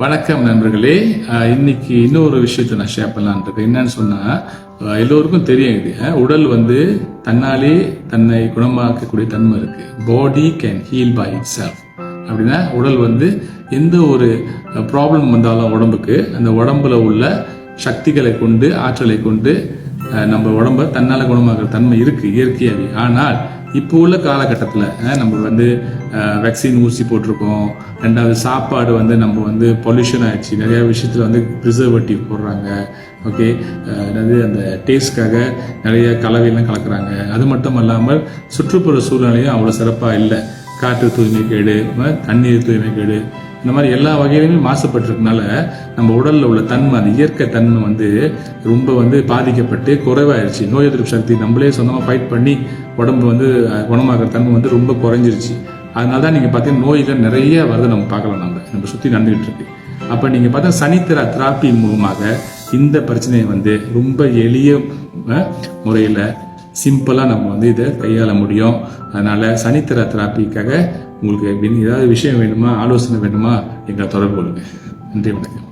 வணக்கம் நண்பர்களே. இன்னைக்கு இன்னொரு விஷயத்தை நான் ஷேர் பண்ணலான் இருக்கேன். என்னன்னு சொன்னா, எல்லோருக்கும் தெரியும் இது உடல் தன்னாலே தன்னை குணமாக்கக்கூடிய தன்மை இருக்கு. Body can heal by itself. அப்படின்னா உடல் எந்த ஒரு ப்ராப்ளம் வந்தாலும் உடம்புக்கு அந்த உடம்புல உள்ள சக்திகளை கொண்டு ஆற்றலை கொண்டு நம்ம உடம்ப தன்னால குணமாக்குற தன்மை இருக்கு இயற்கையாகவே. ஆனால் இப்போ உள்ள காலகட்டத்தில் நம்ம வேக்சின் ஊசி போட்டிருக்கோம். ரெண்டாவது சாப்பாடு நம்ம பொல்யூஷன் ஆயிடுச்சு. நிறைய விஷயத்துல ப்ரிசர்வேட்டிவ் போடுறாங்க. ஓகே, அதாவது அந்த டேஸ்ட்காக நிறைய கலவையெல்லாம் கலக்குறாங்க. அது மட்டும் இல்லாமல் சுற்றுப்புற சூழ்நிலையும் அவ்வளோ சிறப்பாக இல்லை. காற்று தூய்மை கேடு, தண்ணீர் தூய்மை கேடு, இந்த மாதிரி எல்லா வகையிலுமே மாசுபட்டிருக்கனால நம்ம உடல்ல உள்ள தன்மை, அந்த இயற்கை தன்மை ரொம்ப பாதிக்கப்பட்டு குறைவாயிருச்சு. நோய் எதிர்ப்பு சக்தி நம்மளே சொந்தமாக ஃபைட் பண்ணி உடம்பு குணமாக்குற தன்மை ரொம்ப குறைஞ்சிருச்சு. அதனால தான் நீங்க பார்த்தீங்கன்னா நோய்கள் நிறைய வருது. நம்ம பார்க்கலாம், நம்ம சுற்றி நடந்துகிட்டு இருக்கு. அப்ப நீங்க பார்த்தா சனித்திரா தெராப்பி மூலமாக இந்த பிரச்சனையை ரொம்ப எளிய முறையில சிம்பிளா நம்ம இதை கையாள முடியும். அதனால சனித்திரா தெராப்பிக்காக உங்களுக்கு ஏதாவது விஷயம் வேணுமா, ஆலோசனை வேணுமா, எங்களை தொடர்பு கொள்ளுங்க. நன்றி, வணக்கம்.